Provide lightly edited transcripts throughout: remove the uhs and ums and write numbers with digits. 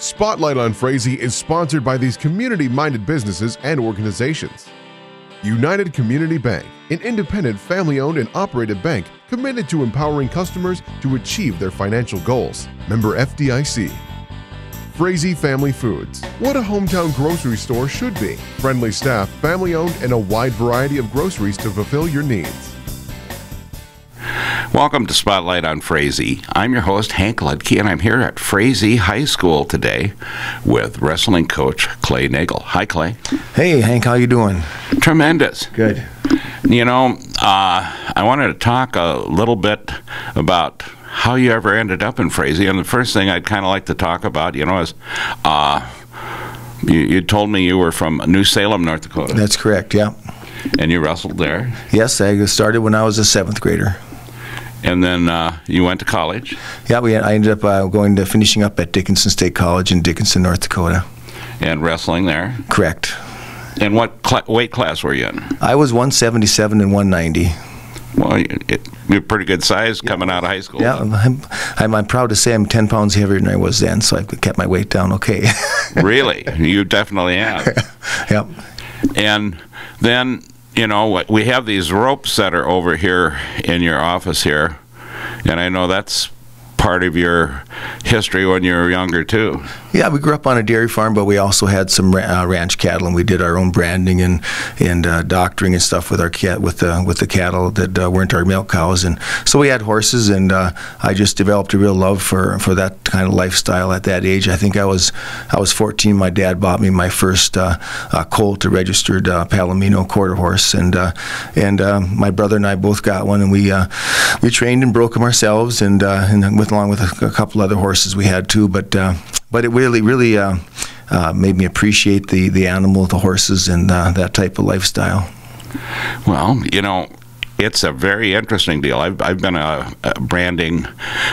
Spotlight on Frazee is sponsored by these community-minded businesses and organizations. United Community Bank, an independent, family-owned and operated bank committed to empowering customers to achieve their financial goals. Member FDIC. Frazee Family Foods, what a hometown grocery store should be. Friendly staff, family-owned, and a wide variety of groceries to fulfill your needs. Welcome to Spotlight on Frazee. I'm your host, Hank Ludke, and I'm here at Frazee High School today with wrestling coach Clay Nagel. Hi, Clay. Hey, Hank, how you doing? Tremendous. Good. You know, I wanted to talk a little bit about how you ever ended up in Frazee, and the first thing I'd kind of like to talk about, you know, is you told me you were from New Salem, North Dakota. That's correct, yeah. And you wrestled there? Yes, I started when I was a 7th grader. And then you went to college? Yeah, I ended up finishing up at Dickinson State College in Dickinson, North Dakota. And wrestling there? Correct. And what weight class were you in? I was 177 and 190. Well, you're pretty good size coming out of high school. Yeah, I'm proud to say I'm 10 pounds heavier than I was then, so I kept my weight down okay. Really? You definitely have. Yep. And then, you know, we have these ropes that are over here in your office here, and I know that's part of your history when you were younger too. Yeah, we grew up on a dairy farm, but we also had some ranch cattle, and we did our own branding and doctoring and stuff with our with the cattle that weren't our milk cows, and so we had horses, and I just developed a real love for that kind of lifestyle at that age. I think I was 14. My dad bought me my first colt, a registered Palomino quarter horse, and my brother and I both got one, and we trained and broke them ourselves, and along with a couple other horses we had too, but it really made me appreciate the animal, the horses, and that type of lifestyle. Well, you know, it's a very interesting deal. I've been branding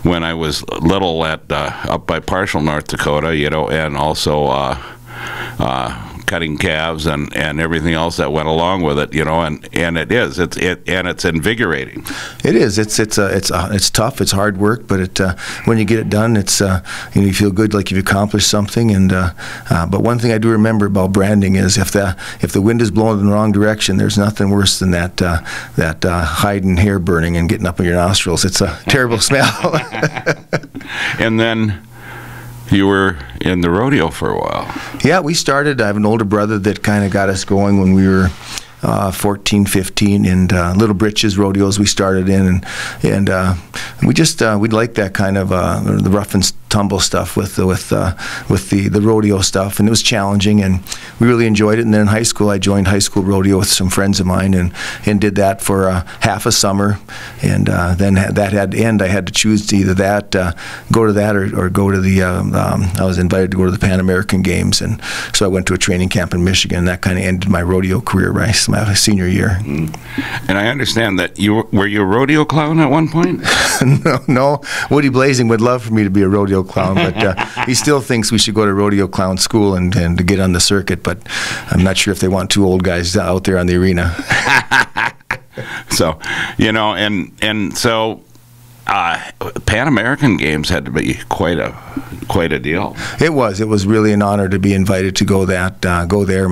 when I was little at up by Partial, North Dakota, you know, and also cutting calves and everything else that went along with it, you know, and it's invigorating. It is. It's tough. It's hard work, but when you get it done, it's you feel good, like you've accomplished something. And but one thing I do remember about branding is if the wind is blowing in the wrong direction, there's nothing worse than that hide and hair burning and getting up in your nostrils. It's a terrible smell. And then you were in the rodeo for a while. Yeah, we started. I have an older brother that kind of got us going when we were 14, 15, and Little Britches rodeos we started in, and we liked that kind of the rough and tumble stuff with the rodeo stuff, and it was challenging, and we really enjoyed it. And then in high school, I joined high school rodeo with some friends of mine, and did that for half a summer, and then that had to end. I had to choose to either go to that or go to the I was invited to go to the Pan American Games, and so I went to a training camp in Michigan, and that kind of ended my rodeo career my senior year. And I understand that were you a rodeo clown at one point? No. Woody Blazing would love for me to be a rodeo clown, but he still thinks we should go to rodeo clown school and to get on the circuit, but I'm not sure if they want 2 old guys out there on the arena. So, you know, and so Pan American Games had to be quite a deal. It was really an honor to be invited to go there.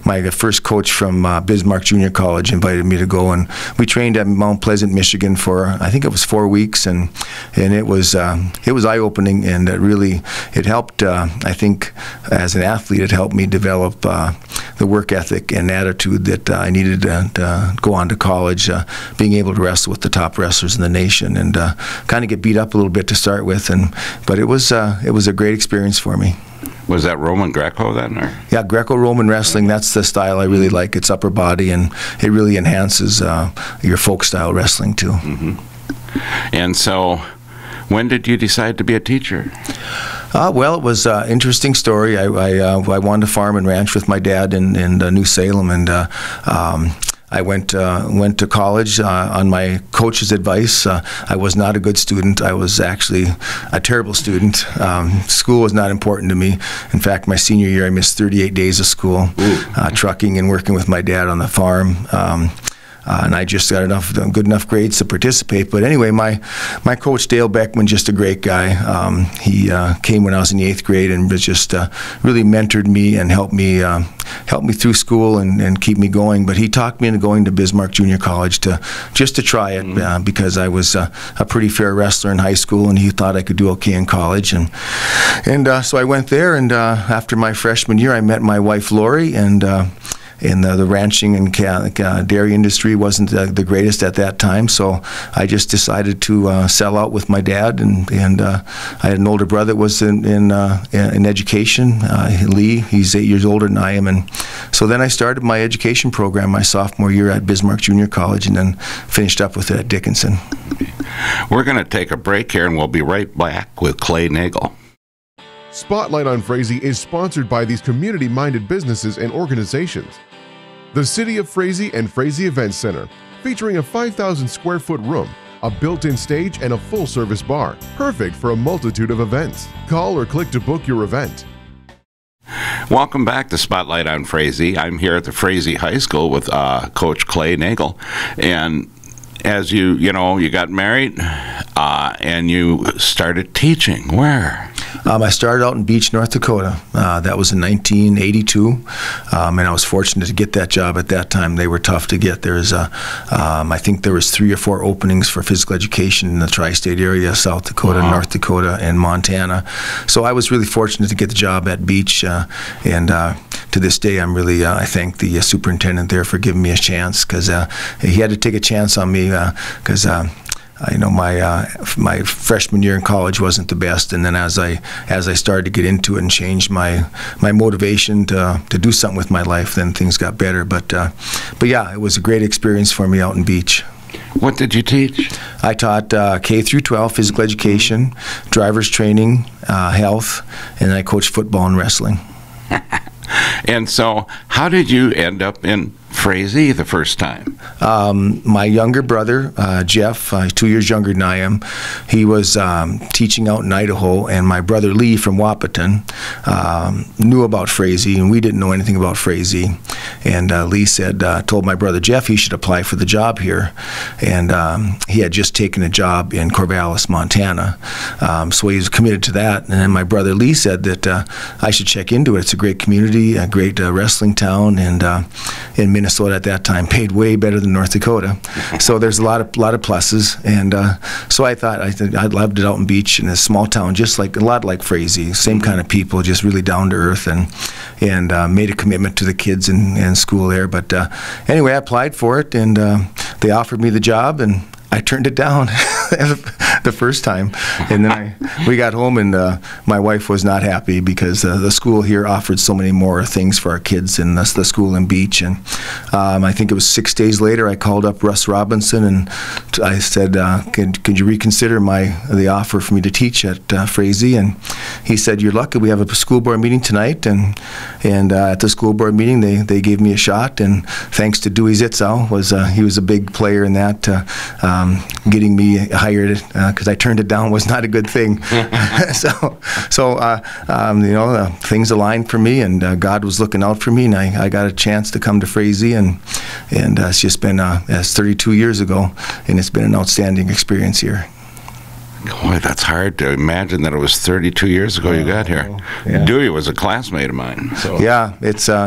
My first coach from Bismarck Junior College invited me to go, and we trained at Mount Pleasant, Michigan for I think it was 4 weeks, and it was eye-opening, and it helped. I think as an athlete, it helped me develop the work ethic and attitude that I needed to go on to college, being able to wrestle with the top wrestlers in the nation, and kind of get beat up a little bit to start with, but it was a great experience for me. Was that Roman Greco then? Or? Yeah, Greco-Roman wrestling, that's the style I really like. It's upper body, and it really enhances your folk-style wrestling, too. Mm-hmm. And so, when did you decide to be a teacher? Well, it was an interesting story. I wanted to farm and ranch with my dad in New Salem, and I went to college on my coach's advice. I was not a good student. I was actually a terrible student. School was not important to me. In fact, my senior year, I missed 38 days of school, trucking and working with my dad on the farm. and I just got good enough grades to participate. But anyway, my coach Dale Beckman, just a great guy. He came when I was in the 8th grade and was just really mentored me and helped me through school and keep me going. But he talked me into going to Bismarck Junior College just to try it because I was a pretty fair wrestler in high school, and he thought I could do okay in college. And so I went there, and after my freshman year, I met my wife Lori, and the ranching and dairy industry wasn't the greatest at that time, so I just decided to sell out with my dad, and I had an older brother that was in education, Lee. He's 8 years older than I am, and so then I started my education program my sophomore year at Bismarck Junior College, and then finished up with it at Dickinson. We're going to take a break here, and we'll be right back with Clay Nagel. Spotlight on Frazee is sponsored by these community-minded businesses and organizations. The City of Frazee and Frazee Event Center, featuring a 5,000 square foot room, a built-in stage, and a full-service bar, perfect for a multitude of events. Call or click to book your event. Welcome back to Spotlight on Frazee. I'm here at the Frazee High School with Coach Clay Nagel, and as you got married and you started teaching. Where? I started out in Beach, North Dakota. That was in 1982, and I was fortunate to get that job at that time. They were tough to get. I think there was 3 or 4 openings for physical education in the tri-state area, South Dakota, wow, North Dakota, and Montana. So I was really fortunate to get the job at Beach, and to this day, I'm really, I thank the superintendent there for giving me a chance, because he had to take a chance on me, because my freshman year in college wasn't the best, and then as I started to get into it and change my motivation to do something with my life, then things got better. But yeah, it was a great experience for me out in Beach. What did you teach? I taught K through 12 physical education, driver's training, health, and I coached football and wrestling. And so, how did you end up in Frazee the first time? My younger brother, Jeff, 2 years younger than I am, he was teaching out in Idaho, and my brother Lee from Wahpeton knew about Frazee, and we didn't know anything about Frazee. And Lee told my brother Jeff he should apply for the job here, and he had just taken a job in Corvallis, Montana, so he was committed to that. And then my brother Lee said that I should check into it. It's a great community, a great wrestling town, and in Minnesota at that time paid way better than North Dakota. So there's a lot of pluses, and so I thought I loved it out in Beach, in a small town, just like a lot like Frazee, same kind of people, just really down to earth, and made a commitment to the kids in school there. But anyway, I applied for it, and they offered me the job, and I turned it down the first time, and then we got home, and my wife was not happy because the school here offered so many more things for our kids than the school in Beach. And I think it was 6 days later, I called up Russ Robinson, and I said, could you reconsider the offer for me to teach at Frazee? And he said, you're lucky, we have a school board meeting tonight, and at the school board meeting they gave me a shot, and thanks to Dewey Zitzow, he was a big player in that, getting me hired, because I turned it down was not a good thing. so things aligned for me, and God was looking out for me, and I got a chance to come to Frazee, and it's just been it's 32 years ago, and it's been an outstanding experience here. Boy, that's hard to imagine that it was 32 years ago you got here. Yeah. Dewey was a classmate of mine. So. Yeah,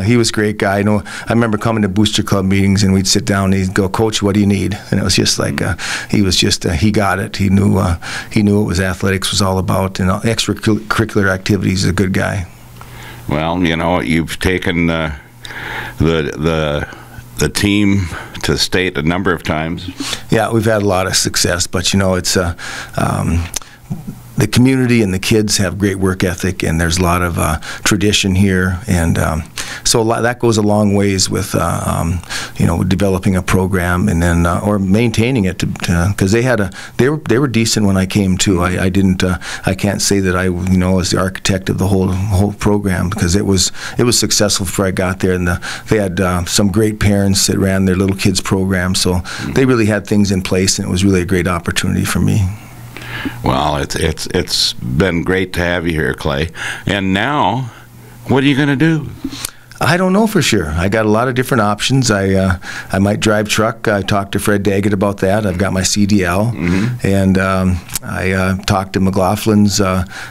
he was a great guy. I remember coming to Booster Club meetings, and we'd sit down, and he'd go, Coach, what do you need? And it was just like, he got it. He knew what was athletics was all about, and extracurricular activities. He's a good guy. Well, you've taken the team to state a number of times. Yeah, we've had a lot of success, but it's the community and the kids have great work ethic, and there's a lot of tradition here, and so that goes a long ways with developing a program, and then or maintaining it, because they were decent when I came too. I can't say that I was the architect of the whole program, because it was successful before I got there, and they had some great parents that ran their little kids program, so they really had things in place, and it was really a great opportunity for me. Well, it's been great to have you here, Clay. And now, what are you going to do? I don't know for sure. I got a lot of different options. I might drive truck. I talked to Fred Daggett about that. I've got my CDL, and I talked to McLaughlin's.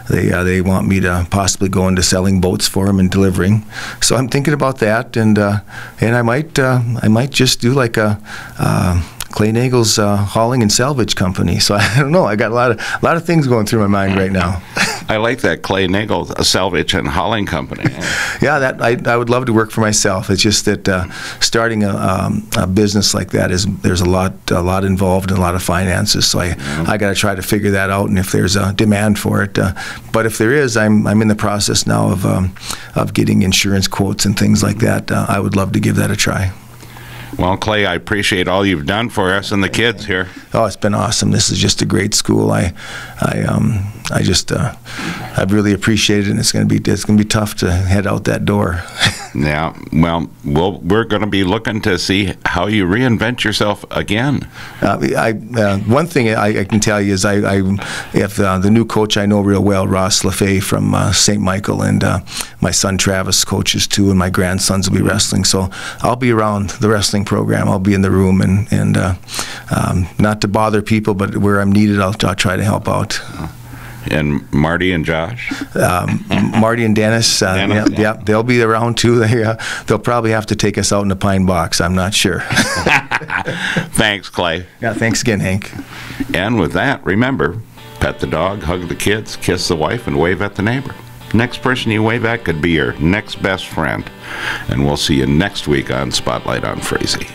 They want me to possibly go into selling boats for them and delivering. So I'm thinking about that, and I might just do like a Clay Nagel's hauling and salvage company. So I don't know. I got a lot of things going through my mind right now. I like that, Clay Nagel, a salvage and hauling company. Yeah, that I would love to work for myself. It's just that starting a business like that there's a lot involved and a lot of finances. So I got to try to figure that out, and if there's a demand for it. But if there is, I'm in the process now of getting insurance quotes and things like that. I would love to give that a try. Well, Clay, I appreciate all you've done for us and the kids here. Oh, it's been awesome. This is just a great school. I really appreciate it, and it's going to be tough to head out that door. Yeah, well, we're going to be looking to see how you reinvent yourself again. One thing I can tell you is if the new coach I know real well, Ross LaFay from St. Michael, and my son Travis coaches too, and my grandsons will be wrestling. So I'll be around the wrestling program. I'll be in the room, and not to bother people, but where I'm needed, I'll try to help out. And Marty and Josh? Marty and Dennis, yeah, they'll be around too. They'll probably have to take us out in the pine box. I'm not sure. Thanks, Clay. Yeah, thanks again, Hank. And with that, remember, pet the dog, hug the kids, kiss the wife, and wave at the neighbor. Next person you wave at could be your next best friend. And we'll see you next week on Spotlight on Frazee.